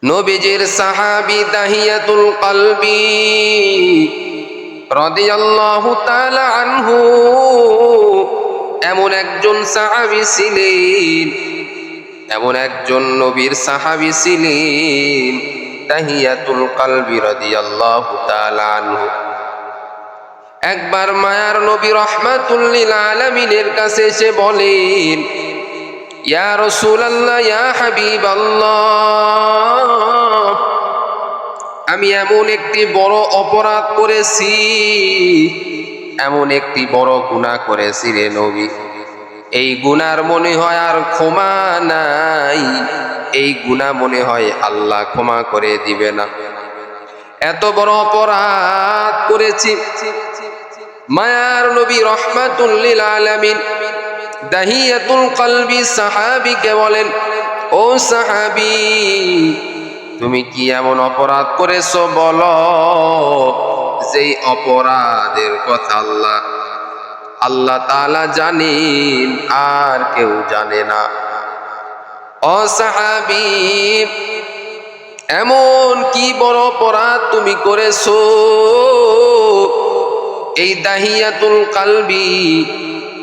নবীজির সাহাবী দাহিয়াতুল কলবি রাদিয়াল্লাহু তাআলা আনহু এমন একজন সাহাবী ছিলেন, এমন একজন নবীর সাহাবী ছিলেন দাহিয়াতুল কলবি রাদিয়াল্লাহু তাআলা আনহু। একবার মায়ার নবী রাহমাতুল লিল আলামিনের কাছে এসে বলেন, ইয়া রাসূলুল্লাহ, ইয়া হাবিবাল্লাহ, আমি এমন একটি বড় অপরাধ করেছি, এমন একটি বড় গুনাহ করেছি রে নবী। এই গুনার মনে হয় আর ক্ষমা নাই, এই গুনাহ মনে হয় আল্লাহ ক্ষমা করে দিবে না। এত বড় অপরাধ করেছি। মায়ার নবী রাহমাতুল লিল আলামিন দাহিয়াতুল কলবি সাহাবীকে বলেন, ও সাহাবী, তুমি কি এমন অপরাধ করেছো বলো, যেই অপরাধের কথা আল্লাহ তাআলা জানেন আর কেউ জানে না। ও সাহাবী, এমন কি বড় অপরাধ তুমি করেছো? এই দাহিয়াতুল কলবি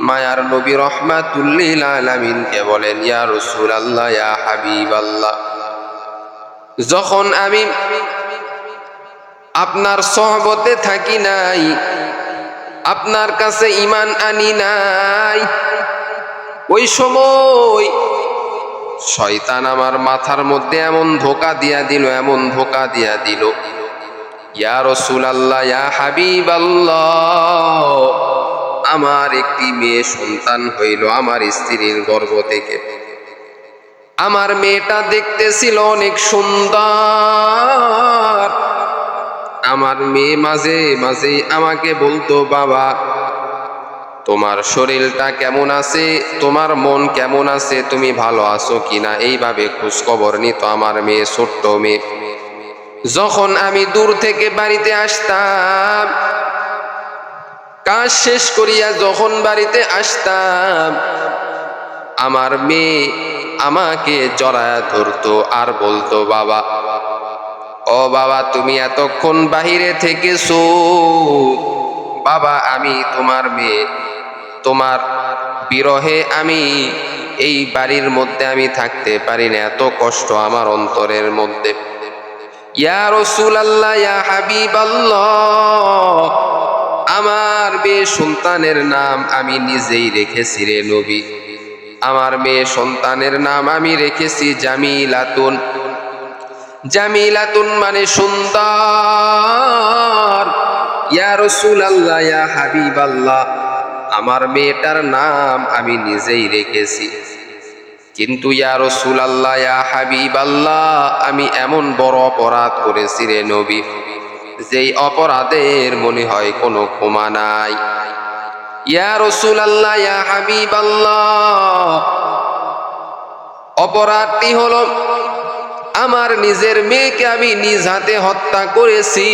মায়ার নবী রাহমাতুল লিল আলামিনকে বলেন, ইয়া রাসূলুল্লাহ, ইয়া হাবিবাল্লাহ, যখন আমি আপনার সহবতে থাকি নাই, আপনার কাছে ঈমান আনি নাই, ওই সময় শয়তান আমার মাথার মধ্যে এমন ধোঁকা দিয়া দিল, এমন ধোঁকা দিয়া দিল, ইয়া রাসূলুল্লাহ, ইয়া হাবিবাল্লাহ, আমার একটি মেয়ে সন্তান হইল আমার স্ত্রীর গর্ভ থেকে। আমার মেয়েটা দেখতে ছিল অনেক সুন্দর। আমার মেয়ে মাঝে মাঝে আমাকে বলতো, বাবা তোমার শরীরটা কেমন আছে, তোমার মন কেমন আছে, তুমি ভালো আছো কিনা, এইভাবে খোঁজ খবর নিত আমার মেয়ে, ছোট্ট মেয়ে। যখন আমি দূর থেকে বাড়িতে আসতাম, কাজ শেষ করিয়া যখন বাড়িতে আসতাম, আমার মেয়ে আমাকে জড়ায়া ধরতো আর বলতো, বাবা, ও বাবা, তুমি এতক্ষণ বাহিরে থেকেছো, বাবা আমি তোমার মেয়ে, তোমার বিরহে আমি এই বাড়ির মধ্যে আমি থাকতে পারি না, এত কষ্ট আমার অন্তরের মধ্যে। ইয়া রাসূলুল্লাহ, ইয়া হাবিবাল্লাহ, আমার মেয়ে সন্তানের নাম আমি নিজেই রেখেছি রে নবী। আমার মেয়ে সন্তানের নাম আমি রেখেছি জামিলাতুন। জামিলাতুন মানে সুন্দর। ইয়া রাসূলুল্লাহ, ইয়া হাবিবাল্লাহ, আমার মেয়েটার নাম আমি নিজেই রেখেছি। কিন্তু ইয়া রাসূলুল্লাহ, ইয়া হাবিবাল্লাহ, আমি এমন বড় অপরাধ করেছি রে নবী, যেই অপরাধের মনে হয় কোনো ক্ষমা নাই। ইয়া রাসূলুল্লাহ, ইয়া হাবিবাল্লাহ, অপরাধটি হলো আমার নিজের মেয়েকে আমি নিজ হাতে হত্যা করেছি।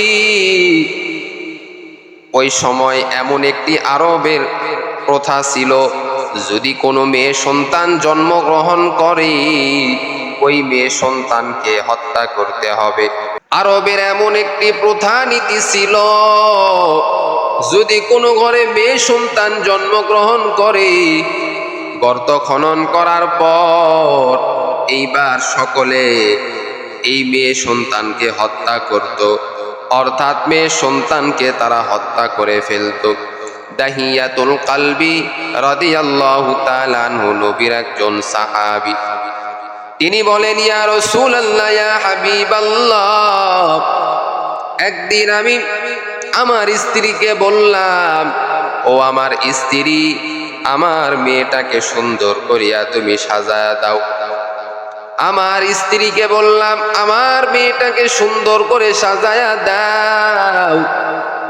ওই সময় এমন একটি আরবের প্রথা ছিল, যদি কোনো মেয়ে সন্তান জন্মগ্রহণ করে, ওই মেয়ে সন্তানকে হত্যা করতে হবে। আরবের এমন একটি প্রথা নীতি ছিল, যদি কোনো ঘরে মেয়ে সন্তান জন্মগ্রহণ করে, গর্ত খনন করার পর এইবার সকলে এই মেয়ে সন্তানকে হত্যা করত, অর্থাৎ মেয়ে সন্তানকে তারা হত্যা করে ফেলত। দাহিয়াতুল কলবি রাদিয়াল্লাহু তাআলা আনহু নবীর একজন সাহাবী। তিনি বলেন, ইয়া রাসূলুল্লাহ, ইয়া হাবিবাল্লাহ, একদিন আমি আমার স্ত্রীকে বললাম, ও আমার স্ত্রী, আমার মেয়েটাকে সুন্দর করিয়া তুমি সাজায়া দাও। আমার স্ত্রীকে বললাম, আমার মেয়েটাকে সুন্দর করে সাজায়া দাও।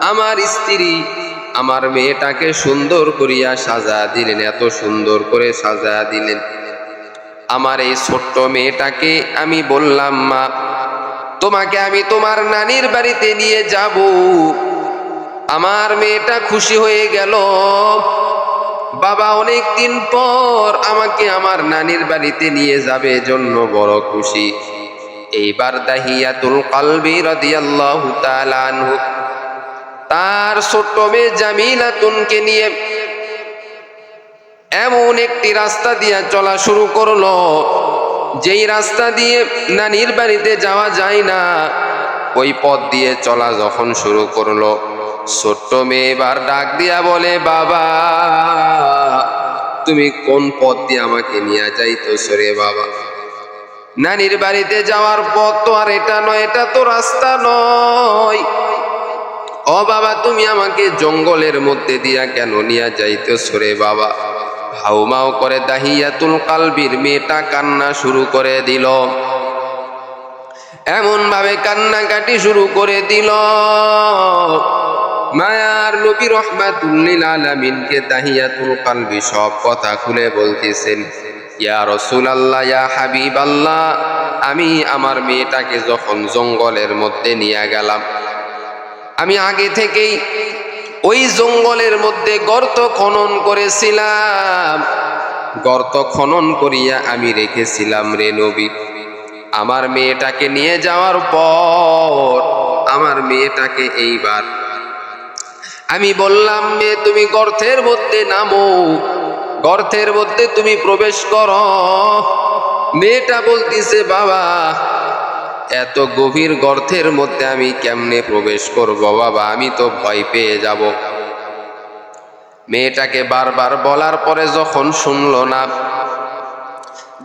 আমার স্ত্রী আমার মেয়েটাকে সুন্দর করিয়া সাজায়া দিলেন, এত সুন্দর করে সাজায়া দিলেন। আমার এই ছোট্ট মেয়েটাকে আমি বললাম, মা, তোমাকে আমি তোমার নানির বাড়িতে নিয়ে যাব। আমার মেয়েটা খুশি হয়ে গেল, বাবা অনেক দিন পর আমাকে আমার নানির বাড়িতে নিয়ে যাবে, জন্য বড় খুশি। এইবার দাহিয়াতুল কলবি রাদিয়াল্লাহু তাআলা আনহু তার ছোট্ট মেয়ে জামিলাতুনকে নিয়ে এমন একটি রাস্তা দিয়ে চলা শুরু করলো, যেই রাস্তা দিয়ে নানির বাড়িতে যাওয়া যায় না, ওই পথ দিয়ে চলা যখন শুরু করলো, ছোট্ট মেয়ে এবার ডাক দিয়া বলে, বাবা তুমি কোন পথ দিয়ে আমাকে নিয়ে যাইতেছো রে বাবা? নানির বাড়িতে যাওয়ার পথ তো আর এটা নয়, এটা তো রাস্তা নয়। ও বাবা, তুমি আমাকে জঙ্গলের মধ্যে দিয়া কেন নিয়ে যাইতেছো রে বাবা? হাউমাউ করে দাহিয়াতুল কালবির মেয়েটা কান্না শুরু করে দিল, এমন ভাবে কান্নাকাটি শুরু করে দিল। মায়ার নবী রাহমাতুল লিল আলামিনকে দাহিয়াতুল কালবি সব কথা খুলে বলতেছেন, ইয়া রাসূলুল্লাহ, ইয়া হাবিবাল্লাহ, আমি আমার মেয়েটাকে যখন জঙ্গলের মধ্যে নিয়ে গেলাম, আমি আগে থেকেই ওই জঙ্গলের মধ্যে গর্ত খনন করেছিলাম, গর্ত খনন করিয়া আমি রেখেছিলাম রে নবী। আমার মেয়েটাকে নিয়ে যাওয়ার পর আমার মেয়েটাকে এইবার আমি বললাম, মেয়ে তুমি গর্তের মধ্যে নামো, গর্তের মধ্যে তুমি প্রবেশ করো। মেয়েটা বলতিছে, বাবা এত গভীর গর্তের মধ্যে আমি কেমনে প্রবেশ করব বাবা, আমি তো ভয় পেয়ে যাব। মেয়েটাকে বারবার বলার পরে যখন শুনলো না,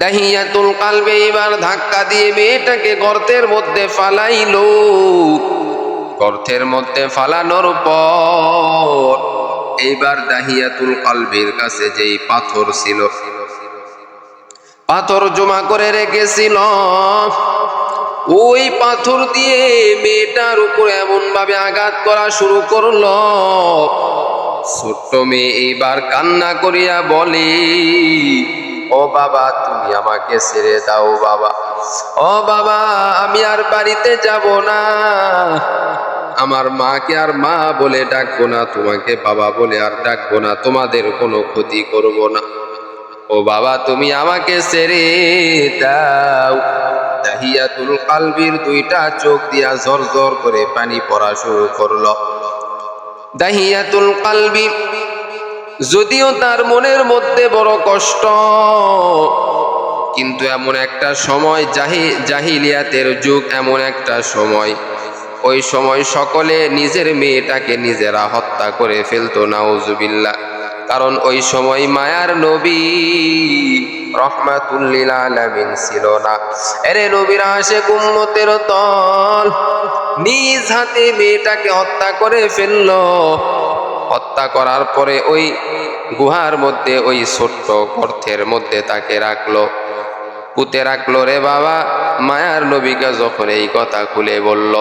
দাহিয়াতুল কালবে এবার ধাক্কা দিয়ে মেয়েটাকে গর্তের মধ্যে ফালাইলো। গর্তের মধ্যে ফালানোর পর এইবার দাহিয়াতুল কালবের কাছে যেই পাথর ছিল, পাথর জমা করে রেখেছিল, ওই পাথর দিয়ে মেয়েটার উপরে এমন ভাবে আঘাত করা শুরু করলো। ছোট্ট মেয়ে এইবার কান্না করিয়া বলে, ও বাবা তুমি আমাকে ছেড়ে দাও বাবা, ও বাবা আমি আর বাড়িতে যাব না, আমার মাকে আর মা বলে ডাকবো না, তোমাকে বাবা বলে আর ডাকবো না, তোমাদের কোনো ক্ষতি করব না, ও বাবা তুমি আমাকে ছেড়ে দাও। দাহিয়াতুল কালবির দুইটা চোখ দিয়া ঝরঝর করে পানি পড়া শুরু করলো। দাহিয়াতুল কালবি যদিও তার মনের মধ্যে বড় কষ্ট, কিন্তু এমন একটা সময়, জাহিলিয়াতের যুগ, এমন একটা সময়, ওই সময় সকলে নিজের মেয়েটাকে নিজেরা হত্যা করে ফেলতো, নাউজুবিল্লাহ। কারণ ওই সময় মায়ার নবী রাহমাতুল লিল আলামিন ছিল না। এরে নবীর আশিক উম্মতের দল নিজ হাতে মেয়েটাকে হত্যা করে ফেললো। হত্যা করার পরে ওই গুহার মধ্যে, ওই ছোট্ট গর্তের মধ্যে তাকে রাখলো, পুঁতে রাখলো রে বাবা। মায়ার নবীকে যখন এই কথা খুলে বলল,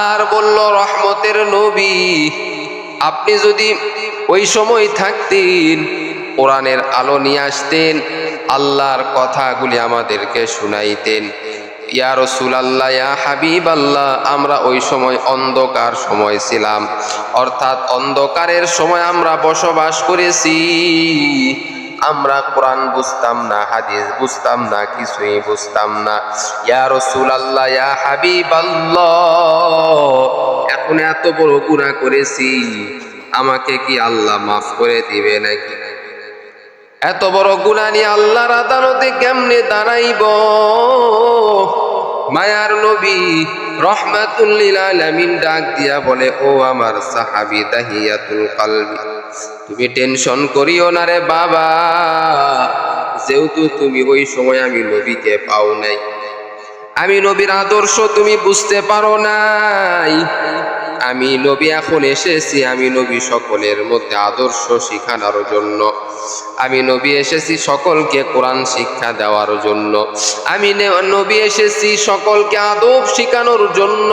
আর বলল, রহমতের নবী আপনি যদি ওই সময় থাকতেন, কোরআনের আলো নিয়ে আসতেন, আল্লাহর কথাগুলি আমাদেরকে শুনাইতেন। ইয়া রাসূলুল্লাহ, ইয়া হাবিবাল্লাহ, আমরা ওই সময় অন্ধকার সময় ছিলাম, অর্থাৎ অন্ধকারের সময় আমরা বসবাস করেছি, আমরা কোরআন বুঝতাম না, হাদিস বুঝতাম না, কিছুই বুঝতাম না। ইয়া রাসূলুল্লাহ, ইয়া হাবিবাল্লাহ, এখন এত বড় গুনাহ করেছি, আমাকে কি আল্লাহ মাফ করে দিবে নাকি? এত বড় গুনাহ নিয়ে আল্লাহর আদালতে কেমনে দাঁড়াইব? মায়ার নবী রাহমাতুল লিল আলামিন ডাক দিয়া বলে, ও আমার সাহাবী দাহিয়াতুল কালবি, তুমি টেনশন করিও না রে বাবা, যেহেতু তুমি ওই সময় আমি নবীকে পাও নাই, আমি নবীর আদর্শ তুমি বুঝতে পারো নাই, আমি নবী এখন এসেছি, আমি নবী সকলের মধ্যে আদর্শ শিখানোর জন্য, আমি নবী এসেছি সকলকে কোরআন শিক্ষা দেওয়ার জন্য, আমি নবী এসেছি সকলকে আদব শিখানোর জন্য।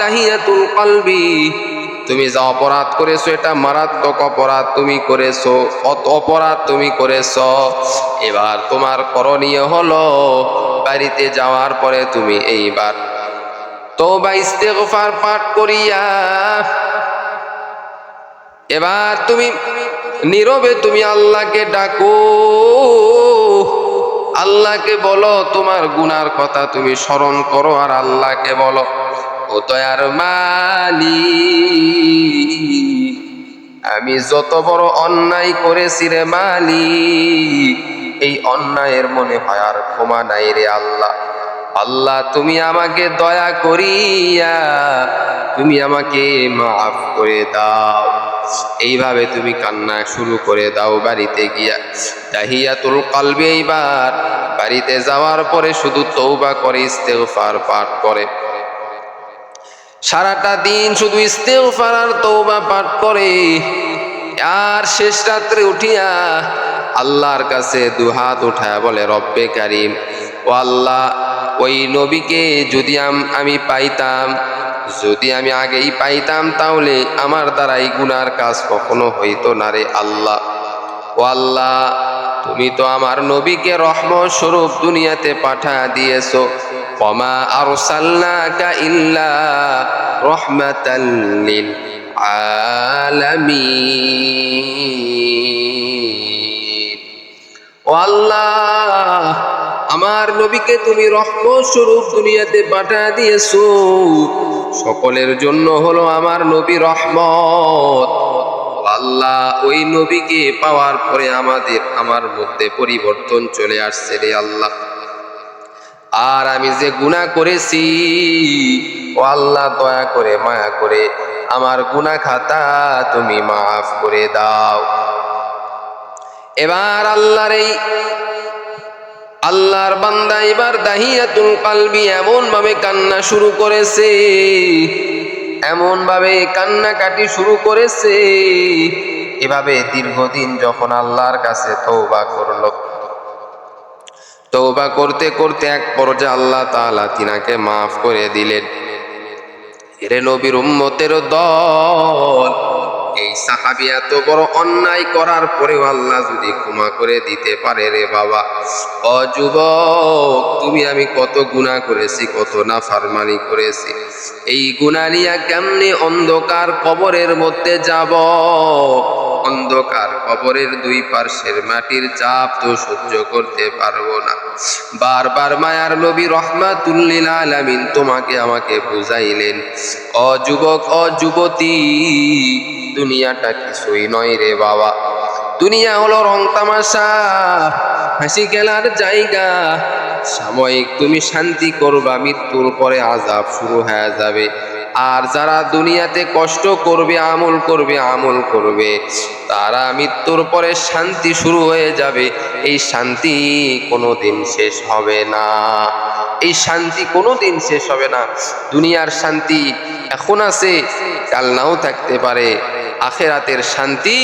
দাহিয়াতুল কালবি, তুমি যা অপরাধ করেছো এটা মারাত্মক অপরাধ তুমি করেছো, অপরাধ তুমি করেছো। এবার তোমার করণীয় হলো, বাড়িতে যাওয়ার পরে তুমি এইবার তওবা ইস্তেগফার পাঠ করিয়া এবার তুমি নীরবে তুমি আল্লাহকে ডাকো, আল্লাহকে বলো তোমার গুনার কথা তুমি স্মরণ করো, আর আল্লাহকে বলো ও দয়ার মালিক, আমি যত বড় অন্যায় করেছি রে মালিক, এই অন্যায়ের মনে হয় আর ক্ষমা নাই রে আল্লাহ। আল্লাহ তুমি আমাকে দয়া করিয়া তুমি আমাকে মাফ করে দাও। এইভাবে তুমি কান্না শুরু করে দাও বাড়িতে গিয়া। তাহিয়াতুল কলবে এইবার বাড়িতে যাওয়ার পরে শুধু তওবা করে, ইস্তেগফার পাঠ করে, সারাটা দিন শুধু ইস্তেগফার আর তওবা পাঠ করে। আর শেষ রাত্রে উঠিয়া আল্লাহর কাছে দুহাত উঠায় বলে রব্বে কারিম, ও আল্লাহ, ওই নবীকে যদি আমি পাইতাম, যদি আমি আগেই পাইতাম তাহলে আমার দ্বারা এই গুনার কাজ কখনো হইতো না রে আল্লাহ। ও আল্লাহ, তুমি তো আমার নবীকে রহমত স্বরূপ দুনিয়াতে পাঠা দিয়েছো, ওমা আরসালনাকা ইল্লা রাহমাতাল লিল আলামিন। ও আল্লাহ, আমার নবীকে তুমি রহমত স্বরূপ দুনিয়াতে পাঠা দিয়েছো, সকলের জন্য হলো আমার নবী রহমত। আল্লাহ, ওই নবীকে পাওয়ার পরে আমার মধ্যে পরিবর্তন চলে আসছে রে আল্লাহ। আর আমি যে গুনাহ করেছি, ও আল্লাহ দয়া করে মায়া করে আমার গুনাহ খাতা তুমি মাফ করে দাও। এবার আল্লাহর বান্দা এবার দাহিয়াতুল কলবি এমন ভাবে কান্না শুরু করেছে, এমন ভাবে কান্নাকাটি শুরু করেছে। এভাবে দীর্ঘদিন যখন আল্লাহর কাছে তওবা করলো, তওবা করতে করতে এক পর্যায়ে আল্লাহ তাআলা তিনাকে মাফ করে দিলেন। এরে নবীর উম্মতের দল, এই সাহাবী এত বড় অন্যায় করার পরেও আল্লাহ যদি ক্ষমা করে দিতে পারে রে বাবা। ও যুবক, তুমি আমি কত গুনাহ করেছি, কত নাফরমানি করেছি, এই গুনাহ নিয়ে কেমনে অন্ধকার কবরের মধ্যে যাব? অন্ধকার কবরের দুই পার্শ্বের মাটির চাপ তো সহ্য করতে পারবো না। বারবার মায়ার নবী রহমাতুল লিল আলামিন তোমাকে আমাকে বুঝাইলেন, ও যুবক, ও যুবতী, দুনিয়াটা কিছুই নয় রে বাবা। দুনিয়া হলো রং তামাশা, হাসি খেলার জায়গা। সাময়িক তুমি শান্তি করবা, মৃত্যুর পরে আযাব শুরু হয়ে যাবে। আর যারা দুনিয়াতে কষ্ট করবে, আমল করবে, তারা মৃত্যুর পরে শান্তি শুরু হয়ে যাবে। এই শান্তি কোনোদিন শেষ হবে না, এই শান্তি কোনোদিন শেষ হবে না। দুনিয়ার শান্তি এখন আছে, কাল নাও থাকতে পারে। আখেরাতের শান্তি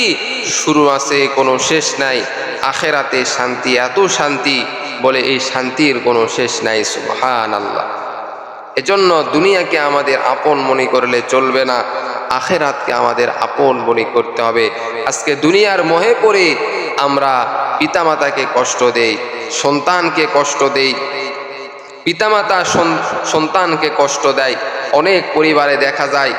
শুরু আছে, কোনো শেষ নাই। আখেরাতে শান্তি এত শান্তি, বলে এই শান্তির কোনো শেষ নাই। সুবহানাল্লাহ। এজন্য দুনিয়াকে আমাদের আপন মনে করলে চলবে না, আখেরাতকে আমাদের আপন মনে করতে হবে। আজকে দুনিয়ার মোহে পড়ে আমরা পিতামাতাকে কষ্ট দেই, সন্তানকে কষ্ট দেই, পিতামাতা সন্তানকে কষ্ট দেয়। অনেক পরিবারে দেখা যায়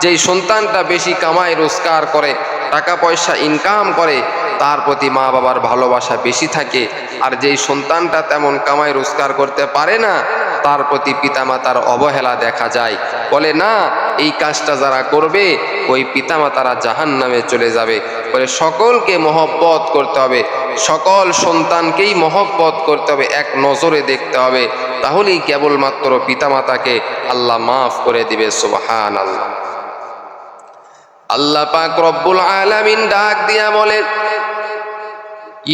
যেই সন্তানটা বেশি কামায় রোজগার করে, টাকা পয়সা ইনকাম করে, তার প্রতি মা বাবার ভালোবাসা বেশি থাকে। আর যেই সন্তানটা তেমন কামাই রোজগার করতে পারে না, তার প্রতি পিতামাতার অবহেলা দেখা যায়। বলে না, এই কাজটা যারা করবে ওই পিতামাতারা জাহান্নামে চলে যাবে। বলে সকলকে মহব্বত করতে হবে, সকল সন্তানকেই মহব্বত করতে হবে, এক নজরে দেখতে হবে, তাহলেই কেবলমাত্র পিতামাতাকে আল্লাহ মাফ করে দিবে। সুবহানাল্লাহ। আল্লাহ পাক রব্বুল আলামিন ডাক দিয়া বলেন,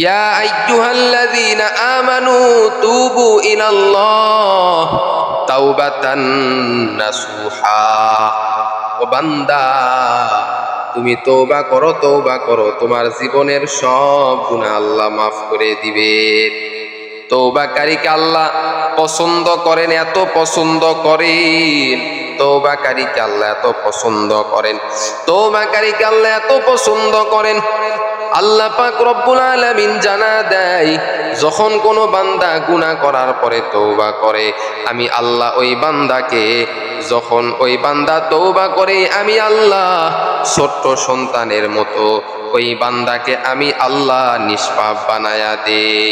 ইয়া আইয়ুহাল্লাযীনা আমানু তুবু ইলাল্লাহ তাওবাতান নাসুহা। ও বান্দা, তুমি তওবা করো, তোমার জীবনের সব গুনাহ আল্লাহ মাফ করে দিবে। তওবাকারীকে আল্লাহ পছন্দ করেন, এত পছন্দ করেন। তওবাকারীকে আল্লাহ এত পছন্দ করেন, তওবাকারীকে আল্লাহ এত পছন্দ করেন। আল্লাহ পাক রব্বুল আলামিন জানা দেয়, যখন কোনো বান্দা গুনাহ করার পরে তওবা করে, আমি আল্লাহ ওই বান্দাকে, যখন ওই বান্দা তওবা করে, আমি আল্লাহ ছোট্ট সন্তানের মতো ওই বান্দাকে আমি আল্লাহ নিষ্পাপ বানায়া দেই।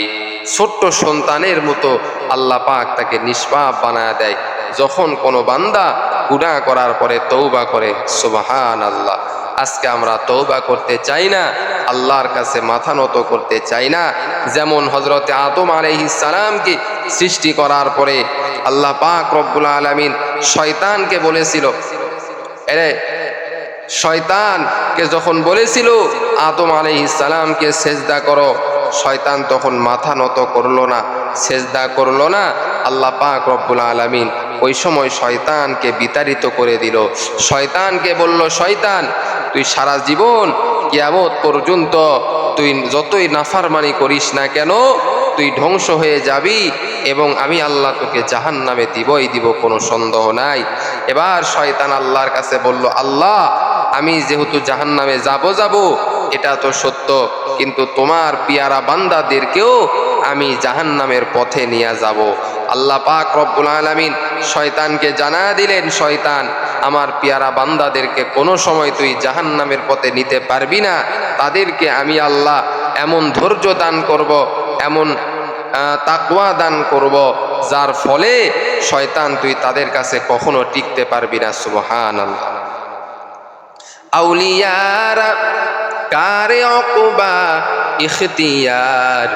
ছোট্ট সন্তানের মতো আল্লাহ পাক তাকে নিষ্পাপ বানায় দেয় যখন কোনো বান্দা গুনাহ করার পরে তওবা করে। সুবহানাল্লাহ। আজকে আমরা তওবা করতে চাই না, আল্লাহর কাছে মাথা নত করতে চাই না। যেমন হযরতে আদম আলাইহিস সালামকে সৃষ্টি করার পরে আল্লাহ পাক রব্বুল আলামিন শয়তানকে বলেছিল, শয়তানকে যখন বলেছিল আদম আলাইহিস সালামকে সেজদা করো, শয়তান তখন মাথা নত করলো না, সেজদা করলো না। আল্লাহ পাক রব্বুল আলামিন ওই সময় শয়তানকে বিতাড়িত করে দিল। শয়তানকে বলল, শয়তান তুই সারা জীবন কিয়ামত পর্যন্ত তুই যতই নাফরমানি করিস না কেন তুই ধ্বংস হয়ে যাবি এবং আমি আল্লাহ তোকে জাহান্নামে দিবই দিব, কোনো সন্দেহ নাই। এবার শয়তান আল্লাহর কাছে বলল, আল্লাহ আমি যেহেতু জাহান্নামে যাব এটা তো সত্য, কিন্তু তোমার পিয়ারা বান্দাদেরকেও আমি জাহান্নামের পথে নিয়ে যাব। আল্লাহ পাক রব্বুল আলামিন শয়তানকে জানা দিলেন, শয়তান আমার পিয়ারা বান্দাদেরকে কোনো সময় তুই জাহান্নামের পথে নিতে পারবি না, তাদেরকে আমি আল্লাহ এমন ধৈর্য দান করব, এমন তাকওয়া দান করব, যার ফলে শয়তান তুই তাদের কাছে কখনো টিকতে পারবি না। সুবহানাল্লাহ। আউলিয়ারা কারে অকুবা ইখতিয়ার,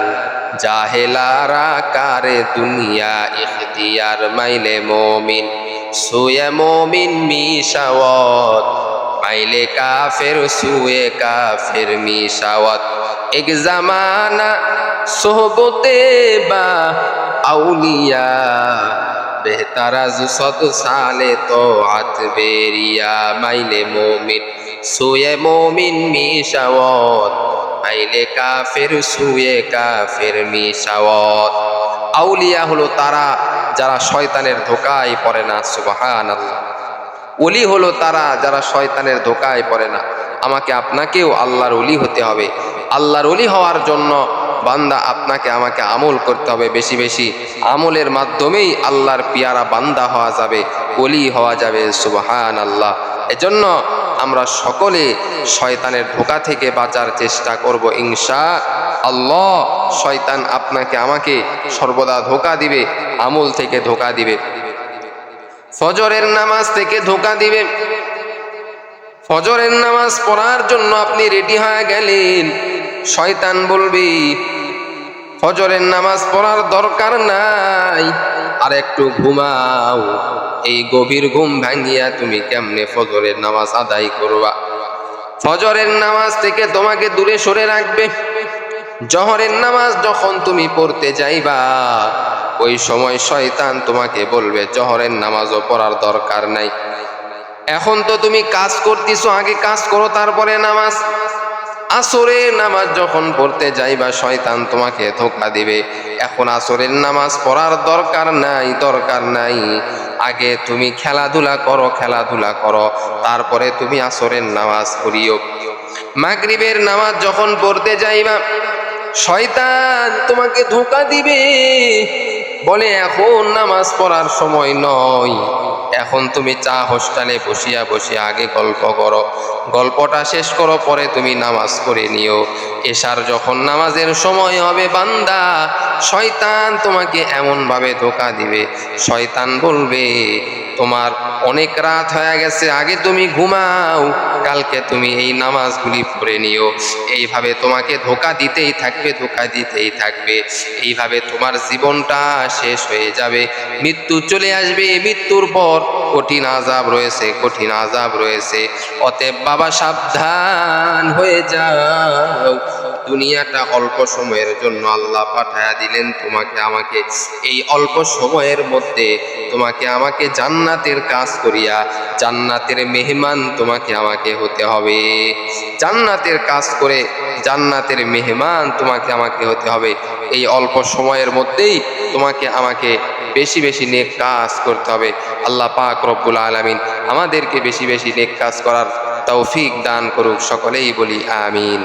জাহেলারা কারে দুনিয়া ইখতিয়ার, মাইলে মোমিন সুয়ে মোমিন মিশাওয়াত, মাইলে কাফের সুয়ে কাফের মিশাওয়াত। এক জামানা সোহবতে বা আউলিয়া, বেহতার আজ 100 সালে তো আত বেরিয়া, মাইলে মোমিন সুয়ে মোমিন মিশাওয়াত, মাইলে কাফের সুয়ে কাফের মিশাওয়াত। আউলিয়া হলো তারা যারা শয়তানের ধোকায় পড়ে না। সুবহানাল্লাহ। ওলি হলো তারা যারা শয়তানের ধোকায় পড়ে না। আমাকে আপনাকেও আল্লাহর ওলি হতে হবে। আল্লাহর ওলি হওয়ার জন্য বান্দা আপনাকে আমাকে আমল করতে হবে বেশি বেশি। আমলের মাধ্যমেই আল্লাহর পিয়ারা বান্দা হওয়া যাবে, ওলি হওয়া যাবে। সুবহানাল্লাহ। এজন্য আমরা সকলে শয়তানের ধোঁকা থেকে বাঁচার চেষ্টা করব ইনশাআল্লাহ। শয়তান আপনাকে আমাকে সর্বদা ধোঁকা দিবে, আমল থেকে ধোঁকা দিবে, ফজরের নামাজ থেকে ধোঁকা দিবে। ফজরের নামাজ পড়ার জন্য আপনি রেডি হয়ে গেলেন, শয়তান বলবে ফজরের নামাজ পড়ার দরকার নাই, আর একটু ঘুমাও। এই গভীর ঘুম ভাঙিয়া তুমি কেমনে ফজরের নামাজ আদায় করবা? ফজরের নামাজ থেকে তোমাকে দূরে সরে রাখবে। জহরের নামাজ যখন তুমি পড়তে যাইবা, ওই সময় শয়তান তোমাকে বলবে জহরের নামাজও পড়ার দরকার নাই, এখন তো তুমি কাজ করতেছো, আগে কাজ করো তারপরে নামাজ। আসরের নামাজ যখন পড়তে যাইবা, শয়তান তোমাকে ধোঁকা দিবে, এখন আসরের নামাজ পড়ার দরকার নাই, দরকার নাই, আগে তুমি খেলাধুলা করো, তারপরে তুমি আসরের নামাজ পড়িও। মাগরিবের নামাজ যখন পড়তে যাইবা, শয়তান তোমাকে ধোঁকা দিবে, বলে এখন নামাজ পড়ার সময় নয়, এখন তুমি চা হোস্টেলে বসিয়া বসিয়া আগে গল্প করো, গল্পটা শেষ করো, পরে তুমি নামাজ পড়ে নিও। এশার যখন নামাজের সময় হবে বান্দা, শয়তান তোমাকে এমনভাবে ধোঁকা দিবে, শয়তান বলবে তোমার অনেক রাত হয়ে গেছে, আগে তুমি ঘুমাও, কালকে তুমি এই নামাজগুলি পড়ে নিও। এইভাবে তোমাকে ধোঁকা দিতেই থাকবে। এইভাবে তোমার জীবনটা শেষ হয়ে যাবে, মৃত্যু চলে আসবে। মৃত্যুর পর কঠিন আযাব রয়েছে। অতএব বাবা সাবধান হয়ে যাও। দুনিয়াটা অল্প সময়ের জন্য আল্লাহ পাঠায়া দিলেন তোমাকে আমাকে, এই অল্প সময়ের মধ্যে তোমাকে আমাকে জান্নাতের কাজ করিয়া জান্নাতের মেহমান তোমাকে আমাকে হতে হবে। জান্নাতের কাজ করে জান্নাতের মেহমান তোমাকে আমাকে হতে হবে। এই অল্প সময়ের মধ্যেই তোমাকে আমাকে বেশি বেশি নেক কাজ করতে হবে। আল্লাহ পাক রব্বুল আলামিন আমাদেরকে বেশি বেশি নেক কাজ করার তৌফিক দান করুক। সকলেই বলি আমিন।